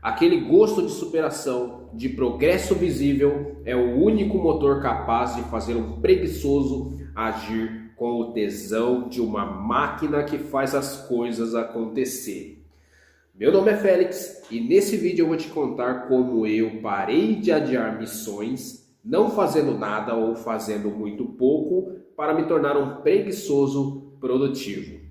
Aquele gosto de superação, de progresso visível, é o único motor capaz de fazer um preguiçoso agir com o tesão de uma máquina que faz as coisas acontecerem. Meu nome é Félix e nesse vídeo eu vou te contar como eu parei de adiar missões, não fazendo nada ou fazendo muito pouco, para me tornar um preguiçoso produtivo.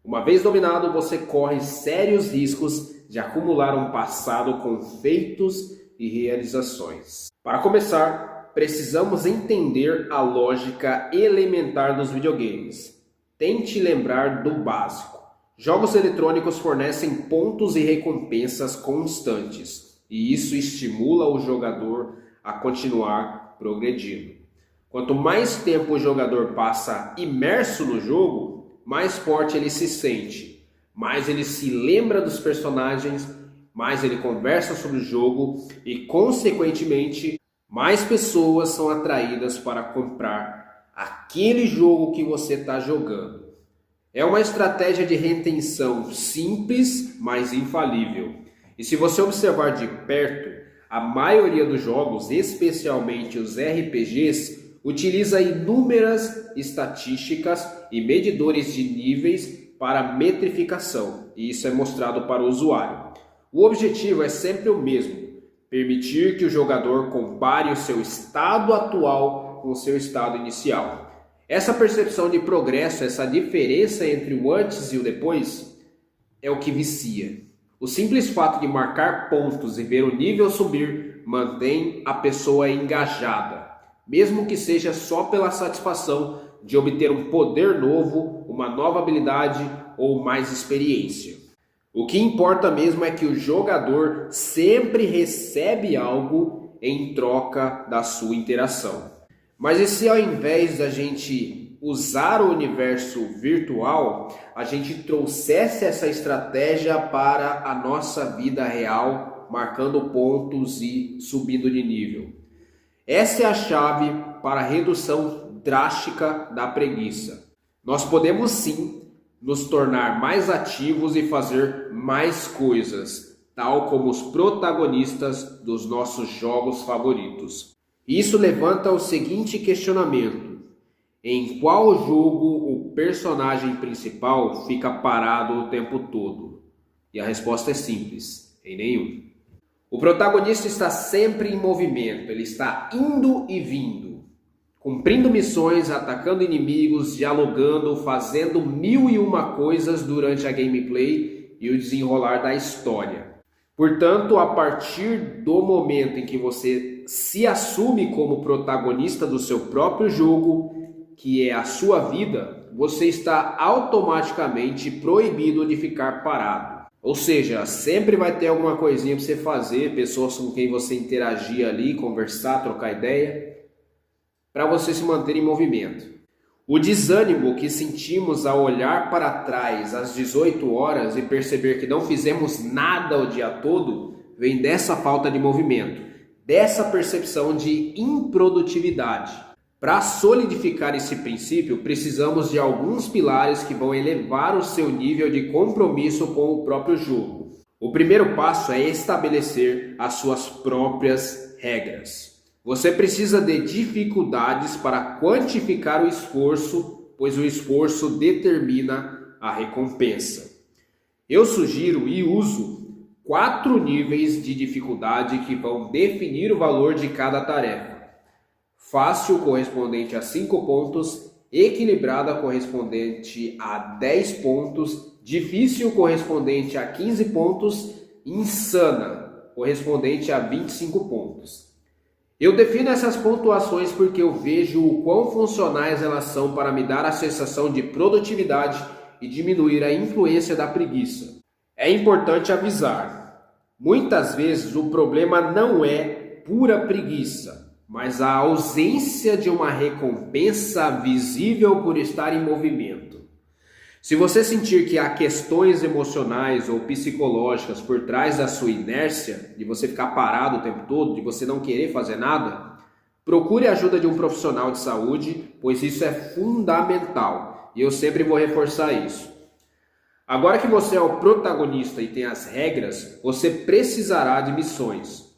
Uma vez dominado, você corre sérios riscos de acumular um passado com feitos e realizações. Para começar, precisamos entender a lógica elementar dos videogames. Tente lembrar do básico. Jogos eletrônicos fornecem pontos e recompensas constantes, e isso estimula o jogador a continuar progredindo. Quanto mais tempo o jogador passa imerso no jogo, mais forte ele se sente, mais ele se lembra dos personagens, mais ele conversa sobre o jogo e, consequentemente, mais pessoas são atraídas para comprar aquele jogo que você está jogando. É uma estratégia de retenção simples, mas infalível. E se você observar de perto, a maioria dos jogos, especialmente os RPGs, utiliza inúmeras estatísticas e medidores de níveis para metrificação, e isso é mostrado para o usuário. O objetivo é sempre o mesmo: permitir que o jogador compare o seu estado atual com o seu estado inicial. Essa percepção de progresso, essa diferença entre o antes e o depois, é o que vicia. O simples fato de marcar pontos e ver o nível subir mantém a pessoa engajada, mesmo que seja só pela satisfação de obter um poder novo, uma nova habilidade ou mais experiência. O que importa mesmo é que o jogador sempre recebe algo em troca da sua interação. Mas e se ao invés da gente usar o universo virtual, a gente trouxesse essa estratégia para a nossa vida real, marcando pontos e subindo de nível? Essa é a chave para a redução drástica da preguiça. Nós podemos sim nos tornar mais ativos e fazer mais coisas, tal como os protagonistas dos nossos jogos favoritos. Isso levanta o seguinte questionamento: em qual jogo o personagem principal fica parado o tempo todo? E a resposta é simples: em nenhum. O protagonista está sempre em movimento, ele está indo e vindo, cumprindo missões, atacando inimigos, dialogando, fazendo 1001 coisas durante a gameplay e o desenrolar da história. Portanto, a partir do momento em que você se assume como protagonista do seu próprio jogo, que é a sua vida, você está automaticamente proibido de ficar parado. Ou seja, sempre vai ter alguma coisinha para você fazer, pessoas com quem você interagir ali, conversar, trocar ideia, para você se manter em movimento. O desânimo que sentimos ao olhar para trás às 18 horas e perceber que não fizemos nada o dia todo, vem dessa falta de movimento, dessa percepção de improdutividade. Para solidificar esse princípio, precisamos de alguns pilares que vão elevar o seu nível de compromisso com o próprio jogo. O primeiro passo é estabelecer as suas próprias regras. Você precisa de dificuldades para quantificar o esforço, pois o esforço determina a recompensa. Eu sugiro e uso 4 níveis de dificuldade que vão definir o valor de cada tarefa. Fácil, correspondente a 5 pontos, equilibrada, correspondente a 10 pontos, difícil, correspondente a 15 pontos, insana, correspondente a 25 pontos. Eu defino essas pontuações porque eu vejo o quão funcionais elas são para me dar a sensação de produtividade e diminuir a influência da preguiça. É importante avisar, muitas vezes o problema não é pura preguiça, mas a ausência de uma recompensa visível por estar em movimento. Se você sentir que há questões emocionais ou psicológicas por trás da sua inércia, de você ficar parado o tempo todo, de você não querer fazer nada, procure a ajuda de um profissional de saúde, pois isso é fundamental e eu sempre vou reforçar isso. Agora que você é o protagonista e tem as regras, você precisará de missões.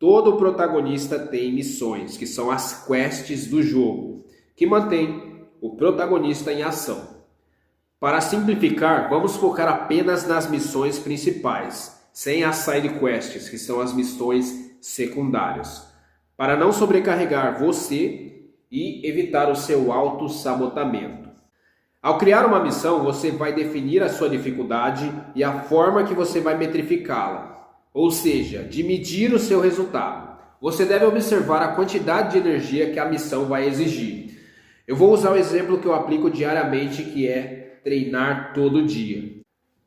Todo protagonista tem missões, que são as quests do jogo, que mantém o protagonista em ação. Para simplificar, vamos focar apenas nas missões principais, sem as side quests, que são as missões secundárias, para não sobrecarregar você e evitar o seu auto-sabotamento. Ao criar uma missão, você vai definir a sua dificuldade e a forma que você vai metrificá-la, ou seja, de medir o seu resultado. Você deve observar a quantidade de energia que a missão vai exigir. Eu vou usar o exemplo que eu aplico diariamente, que é treinar todo dia.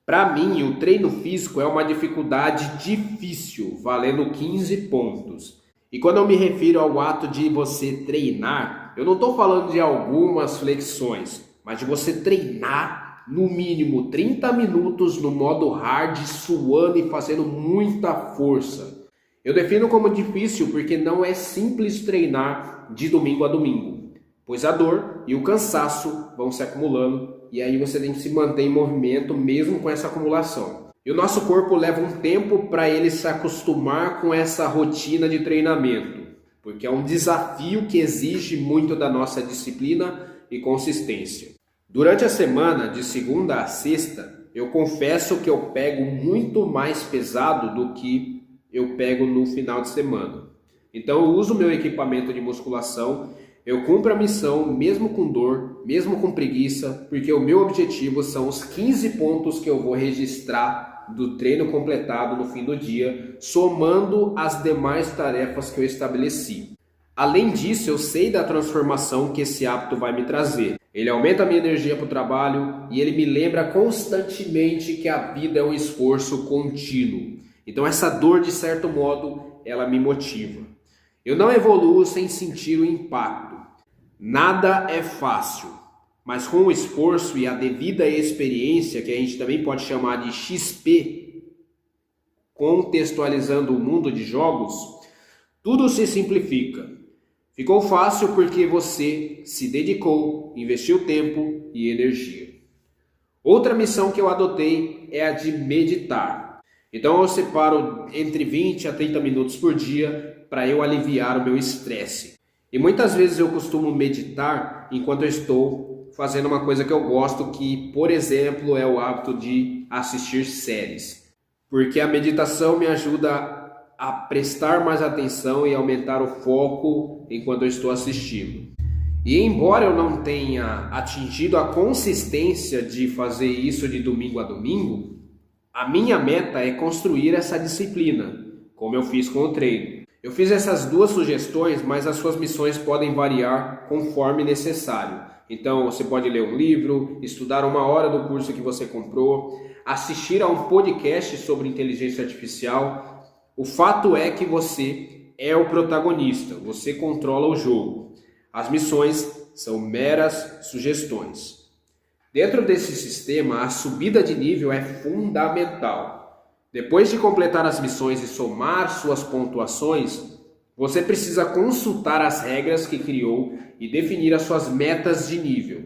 Para mim, o treino físico é uma dificuldade difícil, valendo 15 pontos. E quando eu me refiro ao ato de você treinar, eu não estou falando de algumas flexões, mas de você treinar no mínimo 30 minutos no modo hard, suando e fazendo muita força. Eu defino como difícil porque não é simples treinar de domingo a domingo, pois a dor e o cansaço vão se acumulando e aí você tem que se manter em movimento mesmo com essa acumulação. E o nosso corpo leva um tempo para ele se acostumar com essa rotina de treinamento, porque é um desafio que exige muito da nossa disciplina e consistência. Durante a semana, de segunda a sexta, eu confesso que eu pego muito mais pesado do que eu pego no final de semana. Então eu uso meu equipamento de musculação, eu cumpro a missão mesmo com dor, mesmo com preguiça, porque o meu objetivo são os 15 pontos que eu vou registrar do treino completado no fim do dia, somando as demais tarefas que eu estabeleci. Além disso, eu sei da transformação que esse hábito vai me trazer. Ele aumenta a minha energia para o trabalho e ele me lembra constantemente que a vida é um esforço contínuo. Então essa dor, de certo modo, ela me motiva. Eu não evoluo sem sentir o impacto. Nada é fácil, mas com o esforço e a devida experiência, que a gente também pode chamar de XP, contextualizando o mundo de jogos, tudo se simplifica. Ficou fácil porque você se dedicou, investiu tempo e energia. Outra missão que eu adotei é a de meditar. Então eu separo entre 20 a 30 minutos por dia para eu aliviar o meu estresse. E muitas vezes eu costumo meditar enquanto eu estou fazendo uma coisa que eu gosto, que, por exemplo, é o hábito de assistir séries. Porque a meditação me ajuda a prestar mais atenção e aumentar o foco enquanto eu estou assistindo. E embora eu não tenha atingido a consistência de fazer isso de domingo a domingo, a minha meta é construir essa disciplina, como eu fiz com o treino. Eu fiz essas duas sugestões, mas as suas missões podem variar conforme necessário. Então você pode ler um livro, estudar 1 hora do curso que você comprou, assistir a um podcast sobre inteligência artificial. O fato é que você é o protagonista, você controla o jogo. As missões são meras sugestões. Dentro desse sistema, a subida de nível é fundamental. Depois de completar as missões e somar suas pontuações, você precisa consultar as regras que criou e definir as suas metas de nível.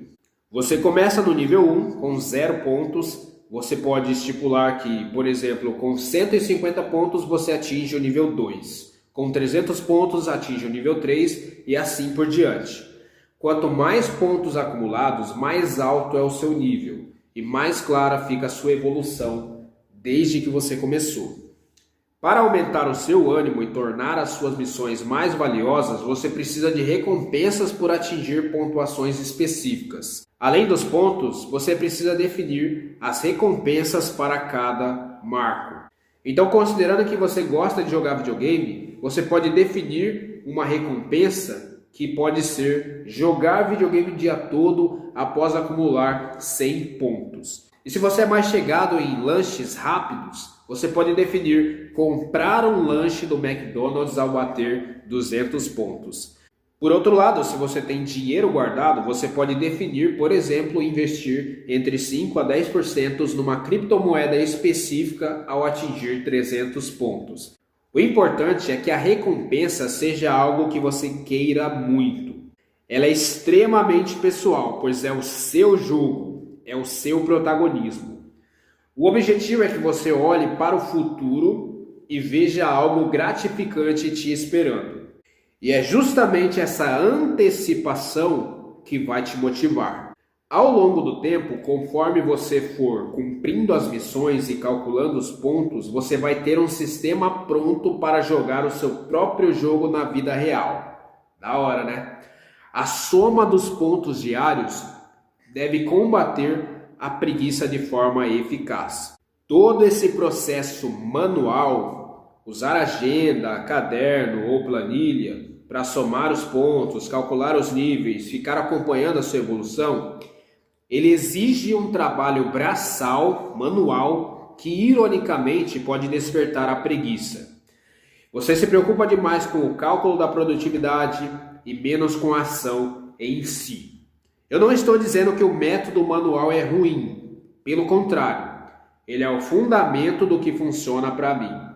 Você começa no nível 1 com 0 pontos. Você pode estipular que, por exemplo, com 150 pontos você atinge o nível 2. Com 300 pontos atinge o nível 3 e assim por diante. Quanto mais pontos acumulados, mais alto é o seu nível e mais clara fica a sua evolução desde que você começou. Para aumentar o seu ânimo e tornar as suas missões mais valiosas, você precisa de recompensas por atingir pontuações específicas. Além dos pontos, você precisa definir as recompensas para cada marco. Então, considerando que você gosta de jogar videogame, você pode definir uma recompensa que pode ser jogar videogame o dia todo após acumular 100 pontos. E se você é mais chegado em lanches rápidos, você pode definir comprar um lanche do McDonald's ao bater 200 pontos. Por outro lado, se você tem dinheiro guardado, você pode definir, por exemplo, investir entre 5 a 10% numa criptomoeda específica ao atingir 300 pontos. O importante é que a recompensa seja algo que você queira muito. Ela é extremamente pessoal, pois é o seu jogo, é o seu protagonismo. O objetivo é que você olhe para o futuro e veja algo gratificante te esperando. E é justamente essa antecipação que vai te motivar. Ao longo do tempo, conforme você for cumprindo as missões e calculando os pontos, você vai ter um sistema pronto para jogar o seu próprio jogo na vida real. Da hora, né? A soma dos pontos diários deve combater a preguiça de forma eficaz. Todo esse processo manual, usar agenda, caderno ou planilha para somar os pontos, calcular os níveis, ficar acompanhando a sua evolução, ele exige um trabalho braçal, manual, que ironicamente pode despertar a preguiça. Você se preocupa demais com o cálculo da produtividade e menos com a ação em si. Eu não estou dizendo que o método manual é ruim, pelo contrário, ele é o fundamento do que funciona para mim.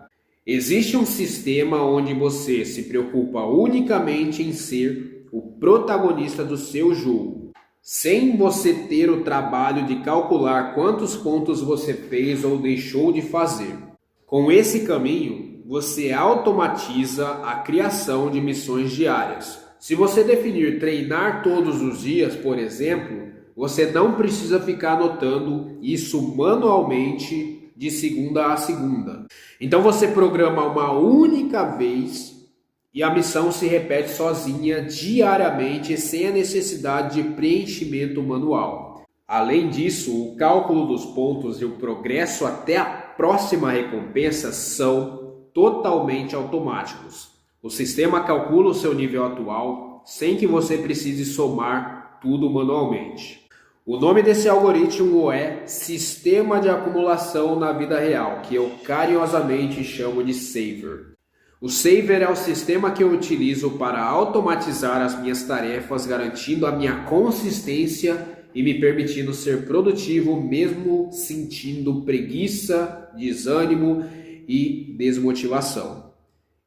Existe um sistema onde você se preocupa unicamente em ser o protagonista do seu jogo, sem você ter o trabalho de calcular quantos pontos você fez ou deixou de fazer. Com esse caminho, você automatiza a criação de missões diárias. Se você definir treinar todos os dias, por exemplo, você não precisa ficar anotando isso manualmente de segunda a segunda. Então você programa uma única vez e a missão se repete sozinha diariamente sem a necessidade de preenchimento manual. Além disso, o cálculo dos pontos e o progresso até a próxima recompensa são totalmente automáticos. O sistema calcula o seu nível atual sem que você precise somar tudo manualmente. O nome desse algoritmo é Sistema de Acumulação na Vida Real, que eu carinhosamente chamo de Saver. O Saver é o sistema que eu utilizo para automatizar as minhas tarefas, garantindo a minha consistência e me permitindo ser produtivo mesmo sentindo preguiça, desânimo e desmotivação.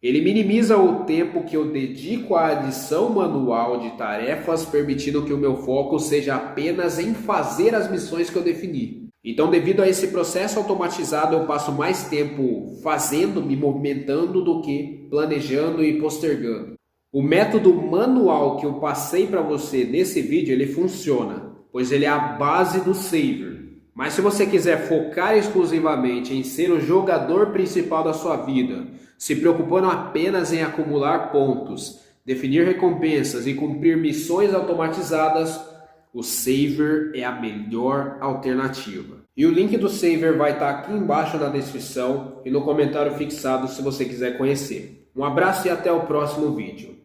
Ele minimiza o tempo que eu dedico à adição manual de tarefas, permitindo que o meu foco seja apenas em fazer as missões que eu defini. Então, devido a esse processo automatizado, eu passo mais tempo fazendo, me movimentando, do que planejando e postergando. O método manual que eu passei para você nesse vídeo, ele funciona, pois ele é a base do Saver. Mas se você quiser focar exclusivamente em ser o jogador principal da sua vida, se preocupando apenas em acumular pontos, definir recompensas e cumprir missões automatizadas, o Saver é a melhor alternativa. E o link do Saver vai estar aqui embaixo na descrição e no comentário fixado se você quiser conhecer. Um abraço e até o próximo vídeo.